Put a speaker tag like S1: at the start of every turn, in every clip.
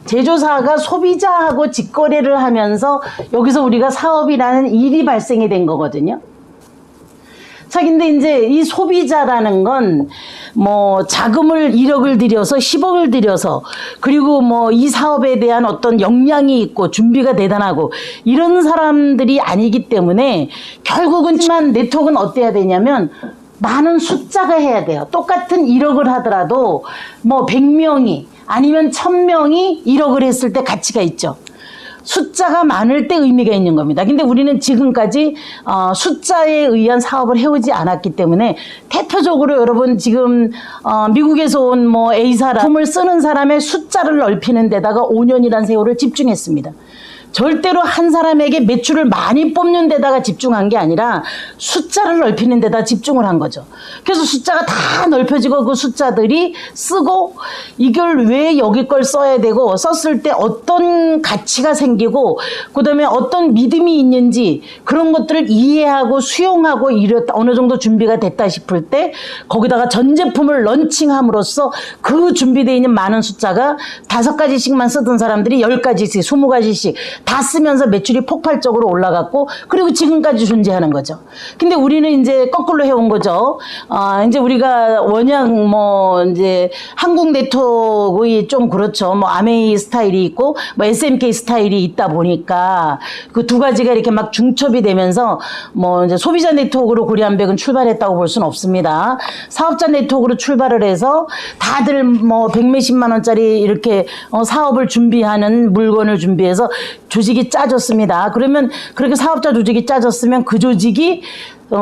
S1: 제조사가 소비자하고 직거래를 하면서 여기서 우리가 사업이라는 일이 발생이 된 거거든요. 자, 근데 이제 이 소비자라는 건 뭐 자금을 1억을 들여서 10억을 들여서 그리고 뭐 이 사업에 대한 어떤 역량이 있고 준비가 대단하고 이런 사람들이 아니기 때문에 결국은 네트워크는 어때야 되냐면 많은 숫자가 해야 돼요. 똑같은 1억을 하더라도 뭐 100명이 아니면 1000명이 1억을 했을 때 가치가 있죠. 숫자가 많을 때 의미가 있는 겁니다. 근데 우리는 지금까지 숫자에 의한 사업을 해오지 않았기 때문에 대표적으로 여러분 지금 미국에서 온 뭐 A사람 품을 쓰는 사람의 숫자를 넓히는 데다가 5년이라는 세월을 집중했습니다. 절대로 한 사람에게 매출을 많이 뽑는 데다가 집중한 게 아니라 숫자를 넓히는 데다 집중을 한 거죠. 그래서 숫자가 다 넓혀지고 그 숫자들이 쓰고 이걸 왜 여기 걸 써야 되고 썼을 때 어떤 가치가 생기고 그다음에 어떤 믿음이 있는지 그런 것들을 이해하고 수용하고 어느 정도 준비가 됐다 싶을 때 거기다가 전 제품을 런칭함으로써 그 준비되어 있는 많은 숫자가 5가지씩만 쓰던 사람들이 10가지씩 20가지씩 다 쓰면서 매출이 폭발적으로 올라갔고 그리고 지금까지 존재하는 거죠. 근데 우리는 이제 거꾸로 해온 거죠. 이제 우리가 워낙 뭐 이제 한국 네트워크의 좀 그렇죠. 뭐 아메이 스타일이 있고 뭐 SMK 스타일이 있다 보니까 그 두 가지가 이렇게 막 중첩이 되면서 뭐 이제 소비자 네트워크로 고려한백은 출발했다고 볼 수는 없습니다. 사업자 네트워크로 출발을 해서 다들 뭐 100몇십만 원짜리 이렇게 사업을 준비하는 물건을 준비해서 조직이 짜졌습니다. 그러면 그렇게 사업자 조직이 짜졌으면 그 조직이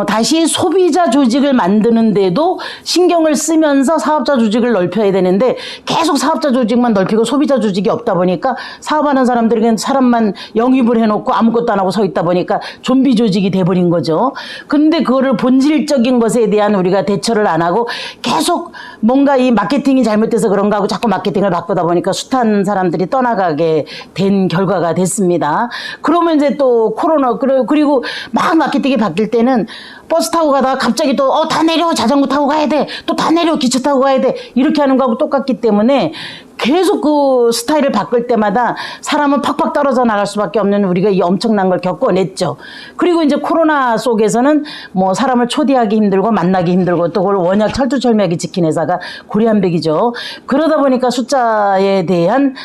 S1: 다시 소비자 조직을 만드는데도 신경을 쓰면서 사업자 조직을 넓혀야 되는데 계속 사업자 조직만 넓히고 소비자 조직이 없다 보니까 사업하는 사람들에게는 사람만 영입을 해놓고 아무것도 안 하고 서 있다 보니까 좀비 조직이 돼버린 거죠. 근데 그거를 본질적인 것에 대한 우리가 대처를 안 하고 계속 뭔가 이 마케팅이 잘못돼서 그런가 하고 자꾸 마케팅을 바꾸다 보니까 숱한 사람들이 떠나가게 된 결과가 됐습니다. 그러면 이제 또 코로나 그리고 막 마케팅이 바뀔 때는 버스 타고 가다가 갑자기 또 다 내려 자전거 타고 가야 돼 또 다 내려 기차 타고 가야 돼 이렇게 하는 거하고 똑같기 때문에 계속 그 스타일을 바꿀 때마다 사람은 팍팍 떨어져 나갈 수밖에 없는 우리가 이 엄청난 걸 겪어냈죠. 그리고 이제 코로나 속에서는 뭐 사람을 초대하기 힘들고 만나기 힘들고 또 그걸 워낙 철두철미하게 지킨 회사가 고려한백이죠. 그러다 보니까 숫자에 대한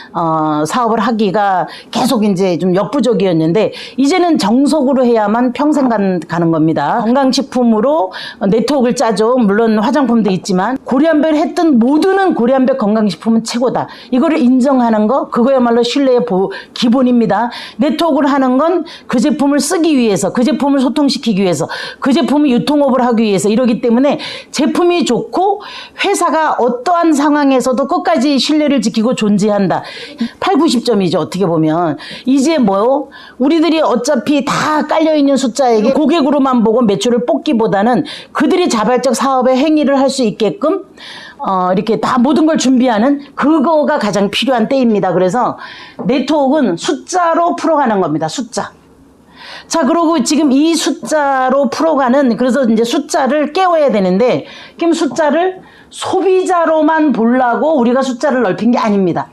S1: 사업을 하기가 계속 이제 좀 역부족이었는데 이제는 정석으로 해야만 평생 가는 겁니다. 건강식품으로 네트워크를 짜죠. 물론 화장품도 있지만 고려한백을 했던 모두는 고려한백 건강식품은 최고다. 이거를 인정하는 거 그거야말로 신뢰의 기본입니다. 네트워크를 하는 건 그 제품을 쓰기 위해서 그 제품을 소통시키기 위해서 그 제품을 유통업을 하기 위해서 이러기 때문에 제품이 좋고 회사가 어떠한 상황에서도 끝까지 신뢰를 지키고 존재한다. 8, 90점이죠. 어떻게 보면 이제 뭐 우리들이 어차피 다 깔려있는 숫자에게 고객으로만 보고 매출을 뽑기보다는 그들이 자발적 사업의 행위를 할 수 있게끔 이렇게 다 모든 걸 준비하는 그거가 가장 필요한 때입니다. 그래서 네트워크는 숫자로 풀어가는 겁니다. 숫자. 자, 그리고 지금 이 숫자로 풀어가는 그래서 이제 숫자를 깨워야 되는데 그럼 숫자를 소비자로만 보려고 우리가 숫자를 넓힌 게 아닙니다.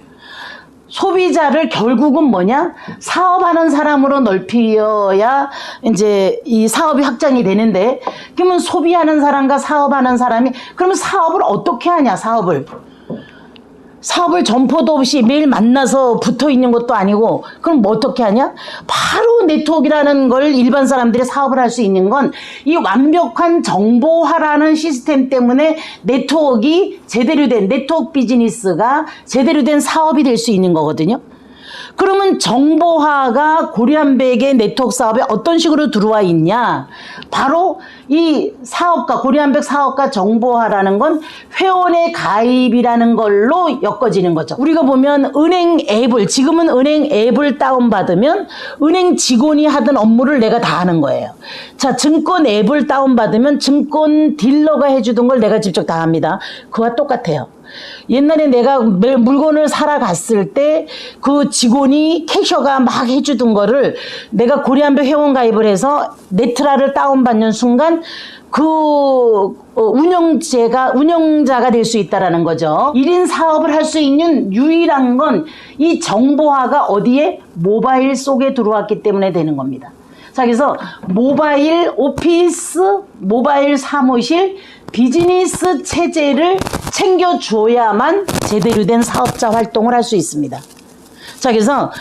S1: 소비자를 결국은 뭐냐? 사업하는 사람으로 넓혀야 이제 이 사업이 확장이 되는데 그러면 소비하는 사람과 사업하는 사람이 그러면 사업을 어떻게 하냐? 사업을 점포도 없이 매일 만나서 붙어 있는 것도 아니고 그럼 뭐 어떻게 하냐? 바로 네트워크라는 걸 일반 사람들이 사업을 할 수 있는 건 이 완벽한 정보화라는 시스템 때문에 네트워크가 제대로 된 네트워크 비즈니스가 제대로 된 사업이 될 수 있는 거거든요. 그러면 정보화가 고려한백의 네트워크 사업에 어떤 식으로 들어와 있냐? 바로 이 사업가, 고려한백 사업가 정보화라는 건 회원의 가입이라는 걸로 엮어지는 거죠. 우리가 보면 은행 앱을, 지금은 은행 앱을 다운받으면 은행 직원이 하던 업무를 내가 다 하는 거예요. 자, 증권 앱을 다운받으면 증권 딜러가 해주던 걸 내가 직접 다 합니다. 그와 똑같아요. 옛날에 내가 물건을 사러 갔을 때 그 직원이 캐셔가 막 해주던 거를 내가 고려한백 회원 가입을 해서 네트라를 다운받는 순간 운영자가 될 수 있다라는 거죠. 1인 사업을 할 수 있는 유일한 건 이 정보화가 어디에? 모바일 속에 들어왔기 때문에 되는 겁니다. 자, 그래서 모바일 오피스, 모바일 사무실, 비즈니스 체제를 챙겨줘야만 제대로 된 사업자 활동을 할 수 있습니다. 자, 그래서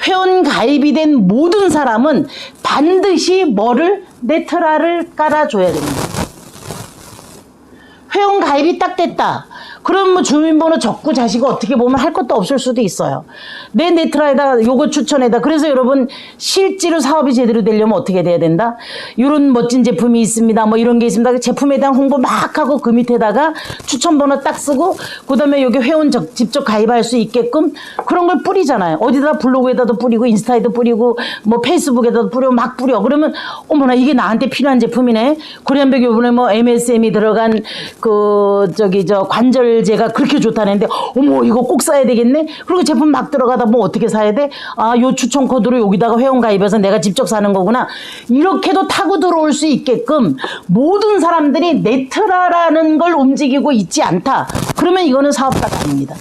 S1: 회원 가입이 된 모든 사람은 반드시 뭐를? 네트라를 깔아줘야 됩니다. 회원 가입이 딱 됐다. 그럼 뭐 주민번호 적고 자시고 어떻게 보면 할 것도 없을 수도 있어요. 내 네트라에다 요거 추천해다. 그래서 여러분 실제로 사업이 제대로 되려면 어떻게 돼야 된다? 이런 멋진 제품이 있습니다. 뭐 이런 게 있습니다. 제품에 대한 홍보 막 하고 그 밑에다가 추천번호 딱 쓰고 그다음에 여기 회원 직접 가입할 수 있게끔 그런 걸 뿌리잖아요. 어디다 블로그에다도 뿌리고 인스타에도 뿌리고 뭐 페이스북에다도 뿌리고 막 뿌려. 그러면 어머나 이게 나한테 필요한 제품이네. 고려한백 요번에 뭐 MSM이 들어간 관절제가 그렇게 좋다는데 어머 이거 꼭 사야 되겠네. 그리고 제품 막 들어가다 뭐 어떻게 사야 돼? 아, 요 추천 코드로 여기다가 회원 가입해서 내가 직접 사는 거구나. 이렇게도 타고 들어올 수 있게끔 모든 사람들이 네트라라는 걸 움직이고 있지 않다. 그러면 이거는 사업가가 아닙니다.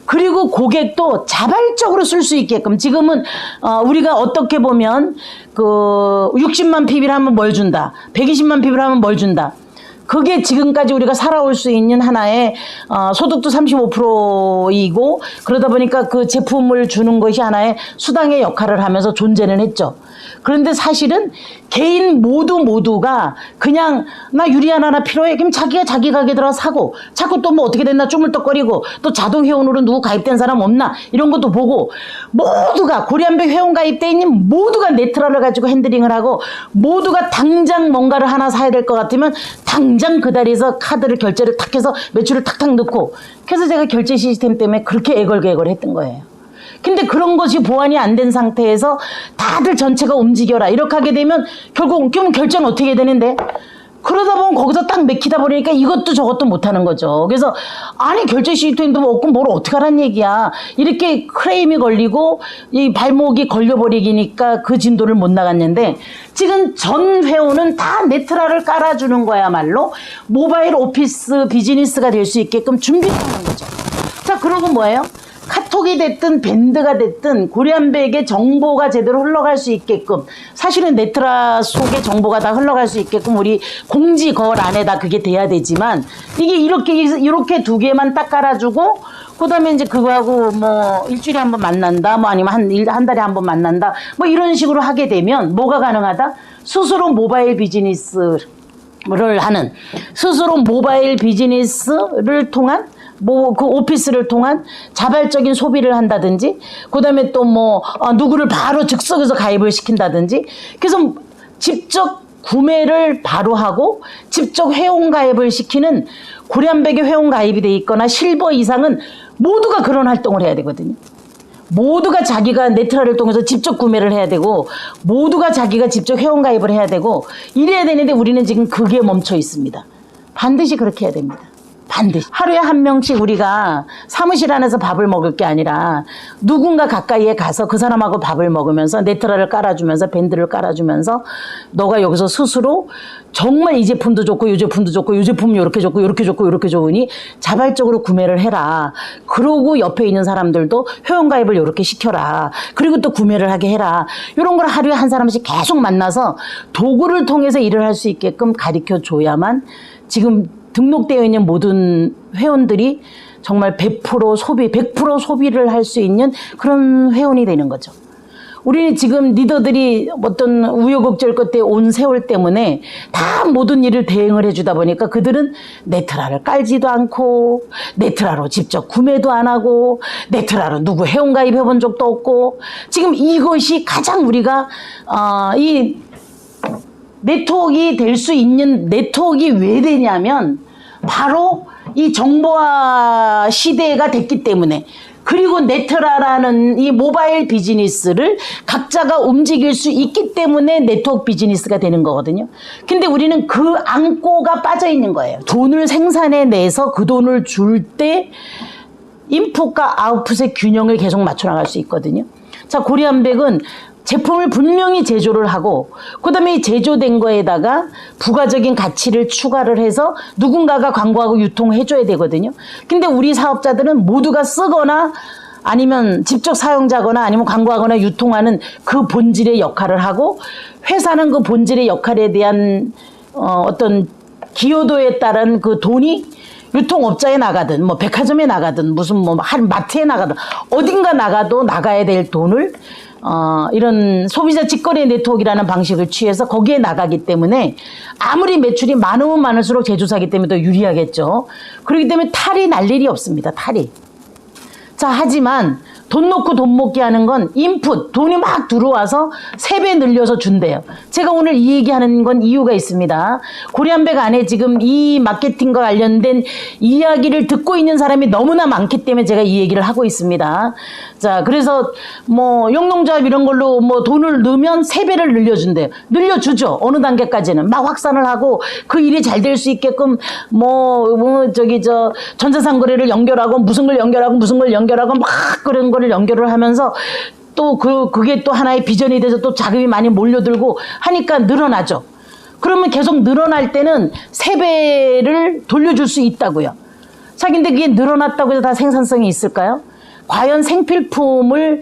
S1: 그리고 고객도 자발적으로 쓸 수 있게끔 지금은 우리가 어떻게 보면 60만 PB를 하면 뭘 준다. 120만 PB를 하면 뭘 준다. 그게 지금까지 우리가 살아올 수 있는 하나의 소득도 35%이고 그러다 보니까 그 제품을 주는 것이 하나의 수당의 역할을 하면서 존재는 했죠. 그런데 사실은 개인 모두가 그냥 나 유리안 하나 필요해. 그럼 자기가 자기 가게 들어가 사고 자꾸 또 뭐 어떻게 됐나 쪼물떡거리고 또 자동 회원으로 누구 가입된 사람 없나 이런 것도 보고 모두가 고려한백 회원 가입돼 있는 모두가 네트라를 가지고 핸들링을 하고 모두가 당장 뭔가를 하나 사야 될 것 같으면 당장 그 자리에서 카드를 결제를 탁 해서 매출을 탁탁 넣고 그래서 제가 결제 시스템 때문에 그렇게 애걸개걸 했던 거예요. 근데 그런 것이 보완이 안 된 상태에서 다들 전체가 움직여라 이렇게 하게 되면 결국 그러면 결제는 어떻게 되는데 그러다 보면 거기서 딱 맥히다 보니까 이것도 저것도 못하는 거죠. 그래서 아니 결제 시스템도 없고 뭘 어떻게 하란 얘기야. 이렇게 크레임이 걸리고 이 발목이 걸려버리니까 그 진도를 못 나갔는데 지금 전 회원은 다 네트라를 깔아주는 거야말로 모바일 오피스 비즈니스가 될 수 있게끔 준비하는 거죠. 자, 그러고 뭐예요? 카톡이 됐든 밴드가 됐든 고려한백의 정보가 제대로 흘러갈 수 있게끔 사실은 네트라 속의 정보가 다 흘러갈 수 있게끔 우리 공지 거울 안에다 그게 돼야 되지만 이게 이렇게 두 개만 딱 깔아주고 그다음에 이제 그거하고 뭐 일주일에 한 번 만난다 뭐 아니면 한 달에 한 번 만난다 뭐 이런 식으로 하게 되면 뭐가 가능하다? 스스로 모바일 비즈니스를 하는 스스로 모바일 비즈니스를 통한 그 오피스를 통한 자발적인 소비를 한다든지 그다음에 또 누구를 바로 즉석에서 가입을 시킨다든지 그래서 직접 구매를 바로 하고 직접 회원 가입을 시키는 고려한백에 회원 가입이 돼 있거나 실버 이상은 모두가 그런 활동을 해야 되거든요. 모두가 자기가 네트라를 통해서 직접 구매를 해야 되고 모두가 자기가 직접 회원 가입을 해야 되고 이래야 되는데 우리는 지금 그게 멈춰 있습니다. 반드시 그렇게 해야 됩니다. 반드시 하루에 한 명씩 우리가 사무실 안에서 밥을 먹을 게 아니라 누군가 가까이에 가서 그 사람하고 밥을 먹으면서 네트라를 깔아주면서 밴드를 깔아주면서 너가 여기서 스스로 정말 이 제품도 좋고 이 제품도 좋고 이 제품 이렇게 좋고 이렇게 좋고 이렇게 좋으니 자발적으로 구매를 해라. 그러고 옆에 있는 사람들도 회원가입을 이렇게 시켜라. 그리고 또 구매를 하게 해라. 이런 걸 하루에 한 사람씩 계속 만나서 도구를 통해서 일을 할 수 있게끔 가르쳐 줘야만 지금 등록되어 있는 모든 회원들이 정말 100% 소비를 할 수 있는 그런 회원이 되는 거죠. 우리는 지금 리더들이 어떤 우여곡절 끝에 온 세월 때문에 다 모든 일을 대행을 해주다 보니까 그들은 네트라를 깔지도 않고 네트라로 직접 구매도 안 하고 네트라로 누구 회원 가입해 본 적도 없고 지금 이것이 가장 우리가 이 네트워크가 될 수 있는 네트워크가 왜 되냐면 바로 이 정보화 시대가 됐기 때문에 그리고 네트라라는 이 모바일 비즈니스를 각자가 움직일 수 있기 때문에 네트워크 비즈니스가 되는 거거든요. 근데 우리는 그 안고가 빠져 있는 거예요. 돈을 생산해내서 그 돈을 줄 때 인풋과 아웃풋의 균형을 계속 맞춰 나갈 수 있거든요. 자, 고려한백은 제품을 분명히 제조를 하고 그다음에 제조된 거에다가 부가적인 가치를 추가를 해서 누군가가 광고하고 유통해줘야 되거든요. 근데 우리 사업자들은 모두가 쓰거나 아니면 직접 사용자거나 아니면 광고하거나 유통하는 그 본질의 역할을 하고 회사는 그 본질의 역할에 대한 어떤 기여도에 따른 그 돈이 유통업자에 나가든 뭐 백화점에 나가든 무슨 뭐 한 마트에 나가든 어딘가 나가도 나가야 될 돈을 이런 소비자 직거래 네트워크라는 방식을 취해서 거기에 나가기 때문에 아무리 매출이 많으면 많을수록 제조사기 때문에 더 유리하겠죠. 그렇기 때문에 탈이 날 일이 없습니다. 탈이. 자, 하지만 돈 놓고 돈 먹기 하는 건 인풋, 돈이 막 들어와서 3배 늘려서 준대요. 제가 오늘 이 얘기하는 건 이유가 있습니다. 고리안백 안에 지금 이 마케팅과 관련된 이야기를 듣고 있는 사람이 너무나 많기 때문에 제가 이 얘기를 하고 있습니다. 자, 그래서 뭐 영농조합 이런 걸로 뭐 돈을 넣으면 3배를 늘려준대요. 늘려주죠. 어느 단계까지는. 막 확산을 하고 그 일이 잘 될 수 있게끔 전자상거래를 연결하고 무슨 걸 연결하고 무슨 걸 연결하고 막 그런 거를 연결을 하면서 또 그게 또 하나의 비전이 돼서 또 자금이 많이 몰려들고 하니까 늘어나죠. 그러면 계속 늘어날 때는 3배를 돌려줄 수 있다고요. 자, 근데 그게 늘어났다고 해서 다 생산성이 있을까요? 과연 생필품을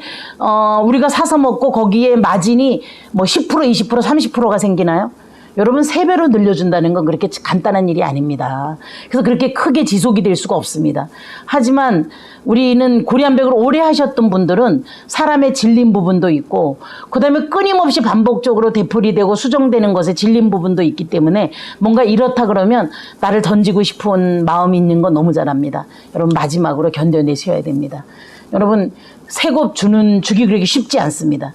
S1: 우리가 사서 먹고 거기에 마진이 뭐 10%, 20%, 30%가 생기나요? 여러분 3배로 늘려준다는 건 그렇게 간단한 일이 아닙니다. 그래서 그렇게 크게 지속이 될 수가 없습니다. 하지만 우리는 고리안백을 오래 하셨던 분들은 사람의 질린 부분도 있고 그다음에 끊임없이 반복적으로 되풀이되고 수정되는 것에 질린 부분도 있기 때문에 뭔가 이렇다 그러면 나를 던지고 싶은 마음이 있는 건 너무 잘합니다. 여러분 마지막으로 견뎌내셔야 됩니다. 여러분 세금 주기 그렇게 쉽지 않습니다.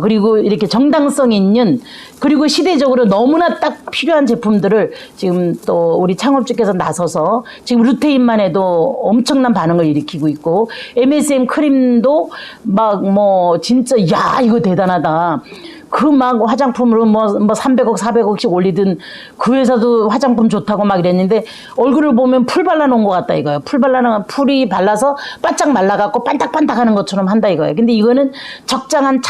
S1: 그리고 이렇게 정당성 있는 그리고 시대적으로 너무나 딱 필요한 제품들을 지금 또 우리 창업주께서 나서서 지금 루테인만 해도 엄청난 반응을 일으키고 있고 MSM 크림도 막 뭐 진짜 야 이거 대단하다. 그 막 화장품으로 뭐 300억, 400억씩 올리든 그 회사도 화장품 좋다고 막 이랬는데 얼굴을 보면 풀 발라놓은 것 같다 이거예요. 풀이 발라서 바짝 말라갖고 반딱반딱하는 것처럼 한다 이거예요. 근데 이거는 적당한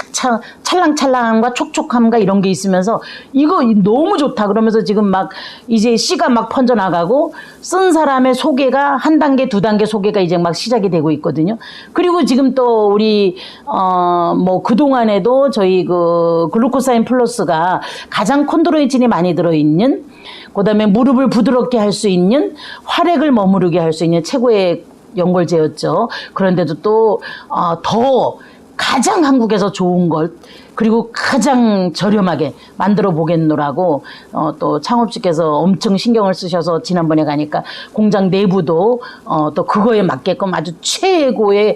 S1: 찰랑찰랑함과 촉촉함과 이런 게 있으면서 이거 너무 좋다 그러면서 지금 막 이제 씨가 막 퍼져나가고 쓴 사람의 소개가 한 단계, 2단계 소개가 이제 막 시작이 되고 있거든요. 그리고 지금 또 우리 뭐 그동안에도 저희 글루코사인 플러스가 가장 콘드로이틴이 많이 들어있는 그다음에 무릎을 부드럽게 할 수 있는 활액을 머무르게 할 수 있는 최고의 연골제였죠. 그런데도 또 더 가장 한국에서 좋은 것 그리고 가장 저렴하게 만들어 보겠노라고 또 창업주께서 엄청 신경을 쓰셔서 지난번에 가니까 공장 내부도 또 그거에 맞게끔 아주 최고의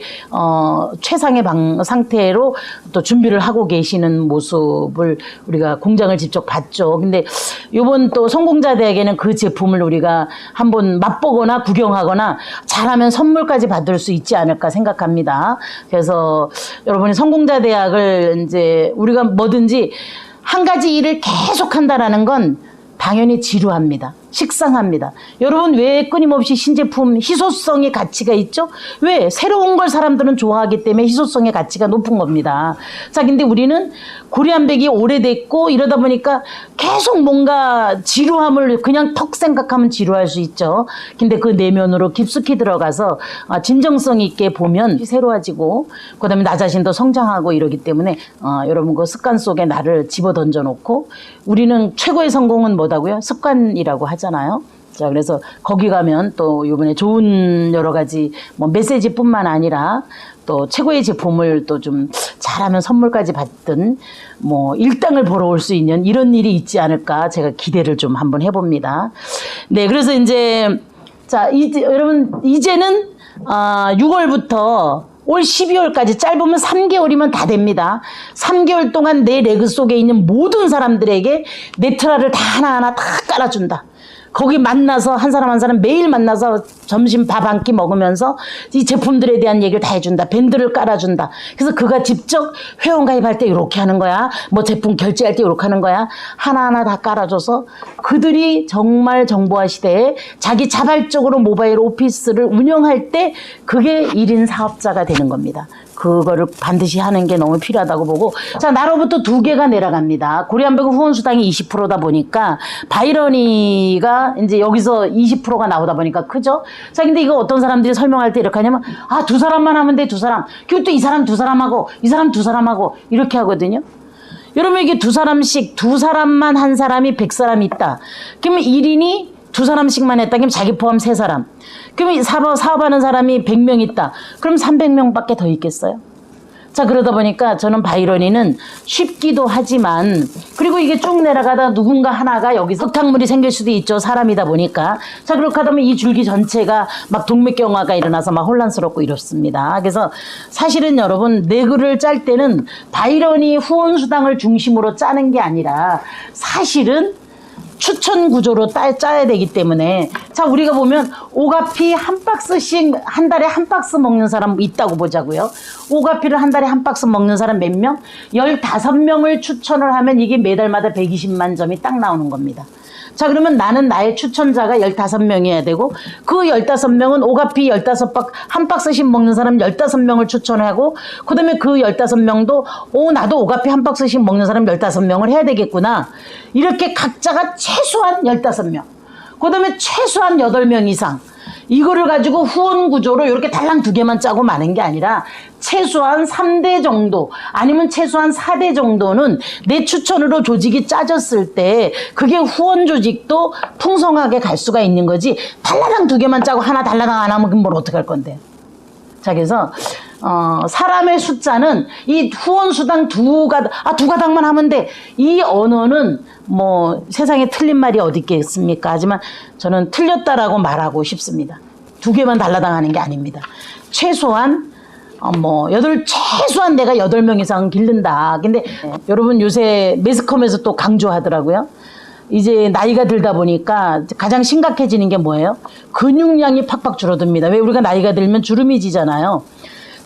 S1: 최상의 상태로 또 준비를 하고 계시는 모습을 우리가 공장을 직접 봤죠. 근데 이번 또 성공자대학에는 그 제품을 우리가 한번 맛보거나 구경하거나 잘하면 선물까지 받을 수 있지 않을까 생각합니다. 그래서 여러분이 성공자대학을 이제 우리가 뭐든지 한 가지 일을 계속 한다라는 건 당연히 지루합니다. 식상합니다. 여러분 왜 끊임없이 신제품 희소성의 가치가 있죠? 왜? 새로운 걸 사람들은 좋아하기 때문에 희소성의 가치가 높은 겁니다. 자, 근데 우리는 고리안백이 오래됐고 이러다 보니까 계속 뭔가 지루함을 그냥 턱 생각하면 지루할 수 있죠. 근데 그 내면으로 깊숙이 들어가서 진정성 있게 보면 새로워지고 그다음에 나 자신도 성장하고 이러기 때문에 여러분 그 습관 속에 나를 집어 던져 놓고 우리는 최고의 성공은 뭐다고요? 습관이라고 하잖아요. 자, 그래서 거기 가면 또 이번에 좋은 여러 가지 뭐 메시지뿐만 아니라 또 최고의 제품을 또 좀 잘하면 선물까지 받든 뭐 일당을 벌어올 수 있는 이런 일이 있지 않을까 제가 기대를 좀 한번 해봅니다. 네, 그래서 이제 자 여러분 이제는 6월부터 올 12월까지 짧으면 3개월이면 다 됩니다. 3개월 동안 내 레그 속에 있는 모든 사람들에게 네트라를 다 하나하나 다 깔아준다. 거기 만나서 한 사람 한 사람 매일 만나서 점심 밥 한 끼 먹으면서 이 제품들에 대한 얘기를 다 해준다. 밴드를 깔아준다. 그래서 그가 직접 회원 가입할 때 이렇게 하는 거야. 뭐 제품 결제할 때 이렇게 하는 거야. 하나하나 다 깔아줘서 그들이 정말 정보화 시대에 자기 자발적으로 모바일 오피스를 운영할 때 그게 1인 사업자가 되는 겁니다. 그거를 반드시 하는 게 너무 필요하다고 보고, 자, 나로부터 2개가 내려갑니다. 고리안배구 후원수당이 20%다 보니까 바이러니가 이제 여기서 20%가 나오다 보니까 크죠? 자, 근데 이거 어떤 사람들이 설명할 때 이렇게 하냐면, 아, 2사람만 하면 돼, 2사람. 그리고 또 이 사람 2사람하고, 이 사람 2사람하고, 이렇게 하거든요. 여러분, 이게 2사람씩, 2사람만 한 사람이 100사람이 있다. 그러면 1인이 2사람씩만 했다. 그럼 자기 포함 3사람. 그러면 사업하는 사람이 100명 있다. 그럼 300명밖에 더 있겠어요? 자, 그러다 보니까 저는 바이러니는 쉽기도 하지만, 그리고 이게 쭉 내려가다 누군가 하나가 여기서 흙탕물이 생길 수도 있죠. 사람이다 보니까. 자, 그렇게 하다 보면 이 줄기 전체가 막 동맥경화가 일어나서 막 혼란스럽고 이렇습니다. 그래서 사실은 여러분, 내 글을 짤 때는 바이러니 후원수당을 중심으로 짜는 게 아니라 사실은 추천 구조로 짜야 되기 때문에, 자, 우리가 보면 오가피 한 박스씩 한 달에 한 박스 먹는 사람 있다고 보자고요. 오가피를 한 달에 한 박스 먹는 사람 몇 명? 15명을 추천을 하면 이게 매달마다 120만 점이 딱 나오는 겁니다. 자, 그러면 나는 나의 추천자가 15명이어야 되고, 그 15명은 오가피 15박, 한 박스씩 먹는 사람 15명을 추천하고, 그 다음에 그 15명도, 나도 오가피 한 박스씩 먹는 사람 15명을 해야 되겠구나. 이렇게 각자가 최소한 15명. 그 다음에 최소한 8명 이상. 이거를 가지고 후원 구조로 이렇게 달랑 2개만 짜고 마는 게 아니라 최소한 3대 정도 아니면 최소한 4대 정도는 내 추천으로 조직이 짜졌을 때 그게 후원 조직도 풍성하게 갈 수가 있는 거지, 달라당 2개만 짜고 하나 달라당 안 하면 그럼 뭘 어떡할 건데. 자, 그래서 사람의 숫자는 이 후원수당 2가닥만 하면 돼. 이 언어는 뭐 세상에 틀린 말이 어디 있겠습니까? 하지만 저는 틀렸다라고 말하고 싶습니다. 2개만 달라당 하는 게 아닙니다. 최소한 최소한 내가 8명 이상 기른다. 근데 여러분 요새 매스컴에서 또 강조하더라고요. 이제 나이가 들다 보니까 가장 심각해지는 게 뭐예요? 근육량이 팍팍 줄어듭니다. 왜? 우리가 나이가 들면 주름이 지잖아요.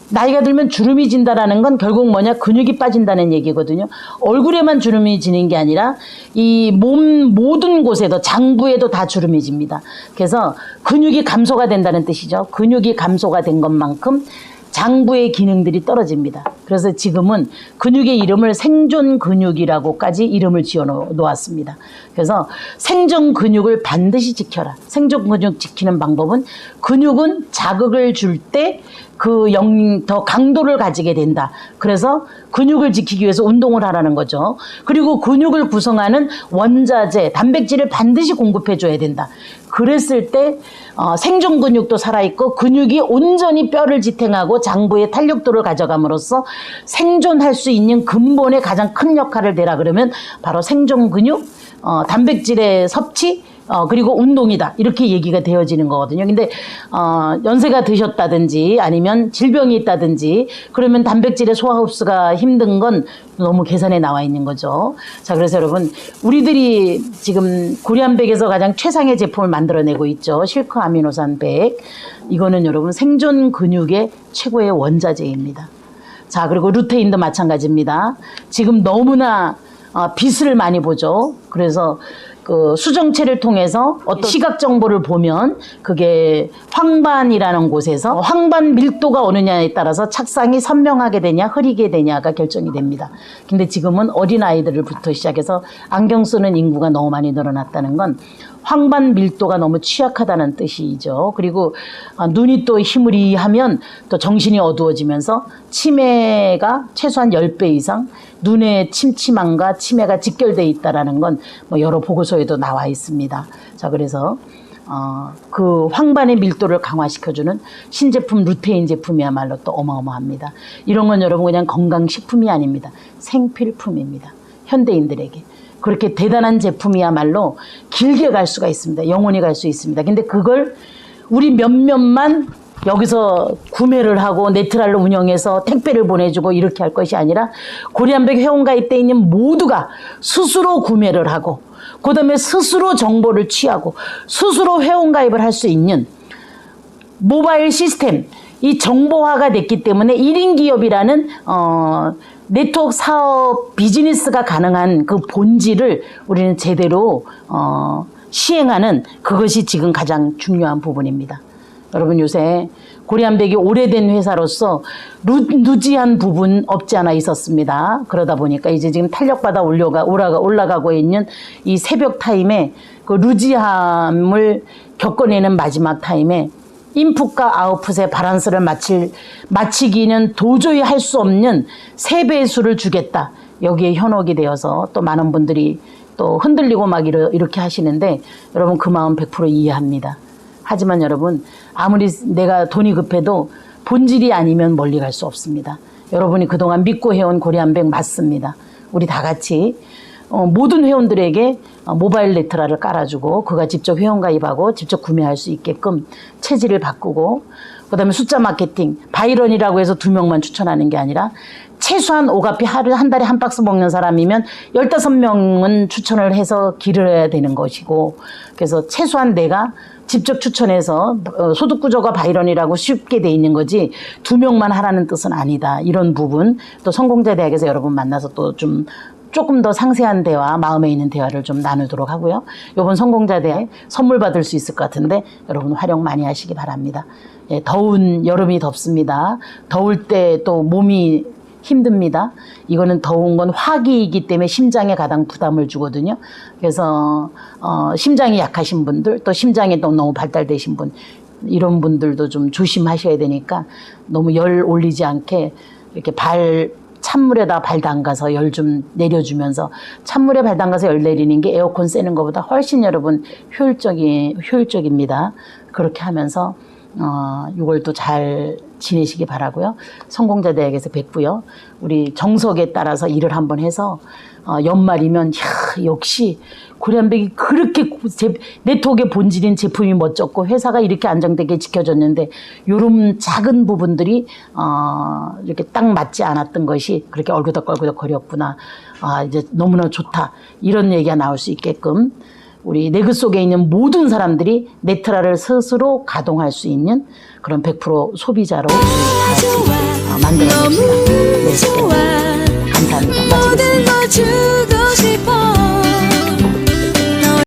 S1: 나이가 들면 주름이 진다라는 건 결국 뭐냐? 근육이 빠진다는 얘기거든요. 얼굴에만 주름이 지는 게 아니라 이 몸 모든 곳에도, 장부에도 다 주름이 집니다. 그래서 근육이 감소가 된다는 뜻이죠. 근육이 감소가 된 것만큼 장부의 기능들이 떨어집니다. 그래서 지금은 근육의 이름을 생존 근육이라고까지 이름을 지어 놓았습니다. 그래서 생존 근육을 반드시 지켜라. 생존 근육 지키는 방법은, 근육은 자극을 줄 때 더 강도를 가지게 된다. 그래서 근육을 지키기 위해서 운동을 하라는 거죠. 그리고 근육을 구성하는 원자재, 단백질을 반드시 공급해 줘야 된다. 그랬을 때 생존 근육도 살아있고 근육이 온전히 뼈를 지탱하고 장부의 탄력도를 가져감으로써 생존할 수 있는 근본의 가장 큰 역할을 내라 그러면 바로 생존 근육, 단백질의 섭취, 그리고 운동이다. 이렇게 얘기가 되어지는 거거든요. 근데, 연세가 드셨다든지 아니면 질병이 있다든지 그러면 단백질의 소화 흡수가 힘든 건 너무 계산에 나와 있는 거죠. 자, 그래서 여러분, 우리들이 지금 고리안백에서 가장 최상의 제품을 만들어내고 있죠. 실크 아미노산 100. 이거는 여러분 생존 근육의 최고의 원자재입니다. 자, 그리고 루테인도 마찬가지입니다. 지금 너무나 빛을 많이 보죠. 그래서 그 수정체를 통해서 어떤 시각 정보를 보면 그게 황반이라는 곳에서 황반 밀도가 어느냐에 따라서 착상이 선명하게 되냐 흐리게 되냐가 결정이 됩니다. 근데 지금은 어린아이들부터 시작해서 안경 쓰는 인구가 너무 많이 늘어났다는 건 황반 밀도가 너무 취약하다는 뜻이죠. 그리고 눈이 또 희무리하면 또 정신이 어두워지면서 치매가 최소한 10배 이상, 눈의 침침함과 치매가 직결되어 있다는 건 뭐 여러 보고서에도 나와 있습니다. 자, 그래서 그 황반의 밀도를 강화시켜주는 신제품 루테인 제품이야말로 또 어마어마합니다. 이런 건 여러분 그냥 건강식품이 아닙니다. 생필품입니다. 현대인들에게. 그렇게 대단한 제품이야말로 길게 갈 수가 있습니다. 영원히 갈 수 있습니다. 근데 그걸 우리 몇몇만 여기서 구매를 하고 네트랄로 운영해서 택배를 보내주고 이렇게 할 것이 아니라 고리안백 회원가입돼 있는 모두가 스스로 구매를 하고 그 다음에 스스로 정보를 취하고 스스로 회원가입을 할 수 있는 모바일 시스템, 이 정보화가 됐기 때문에 1인 기업이라는 네트워크 사업 비즈니스가 가능한 그 본질을 우리는 제대로 시행하는, 그것이 지금 가장 중요한 부분입니다. 여러분 요새 고리안백이 오래된 회사로서 누지한 부분 없지 않아 있었습니다. 그러다 보니까 이제 지금 탄력받아 올라가고 있는 이 새벽 타임에 그 루지함을 겪어내는 마지막 타임에 인풋과 아웃풋의 밸런스를 맞추기는 도저히 할 수 없는 3배수를 주겠다. 여기에 현혹이 되어서 또 많은 분들이 또 흔들리고 막 이렇게 하시는데 여러분 그 마음 100% 이해합니다. 하지만 여러분 아무리 내가 돈이 급해도 본질이 아니면 멀리 갈 수 없습니다. 여러분이 그동안 믿고 해온 고리안백 맞습니다. 우리 다 같이 모든 회원들에게 모바일 레트라를 깔아주고 그가 직접 회원가입하고 직접 구매할 수 있게끔 체질을 바꾸고 그다음에 숫자 마케팅 바이런이라고 해서 2명만 추천하는 게 아니라 최소한 오가피 한 달에 한 박스 먹는 사람이면 15명은 추천을 해서 기르어야 되는 것이고 그래서 최소한 내가 직접 추천해서 소득 구조가 바이런이라고 쉽게 돼 있는 거지 2명만 하라는 뜻은 아니다. 이런 부분 또 성공자 대학에서 여러분 만나서 또 조금 더 상세한 대화, 마음에 있는 대화를 좀 나누도록 하고요. 이번 성공자 대회 선물 받을 수 있을 것 같은데 여러분 활용 많이 하시기 바랍니다. 예, 더운 여름이 덥습니다. 더울 때 또 몸이 힘듭니다. 이거는 더운 건 화기이기 때문에 심장에 가장 부담을 주거든요. 그래서 심장이 약하신 분들 또 심장이 또 너무 발달되신 분 이런 분들도 좀 조심하셔야 되니까 너무 열 올리지 않게 이렇게 찬물에다 발 담가서 열 좀 내려주면서 찬물에 발 담가서 열 내리는 게 에어컨 쐬는 것보다 훨씬 여러분 효율적입니다. 그렇게 하면서 6월도 잘 지내시기 바라고요. 성공자 대학에서 뵙고요. 우리 정석에 따라서 일을 한번 해서 연말이면 역시 고리안백이 그렇게 네트워크의 본질인 제품이 멋졌고 회사가 이렇게 안정되게 지켜졌는데 이런 작은 부분들이 이렇게 딱 맞지 않았던 것이 그렇게 얼그덕얼그덕 거렸구나. 이제 너무나 좋다. 이런 얘기가 나올 수 있게끔 우리 내그 속에 있는 모든 사람들이 네트라를 스스로 가동할 수 있는 그런 100% 소비자로 만들어냅시다. 네.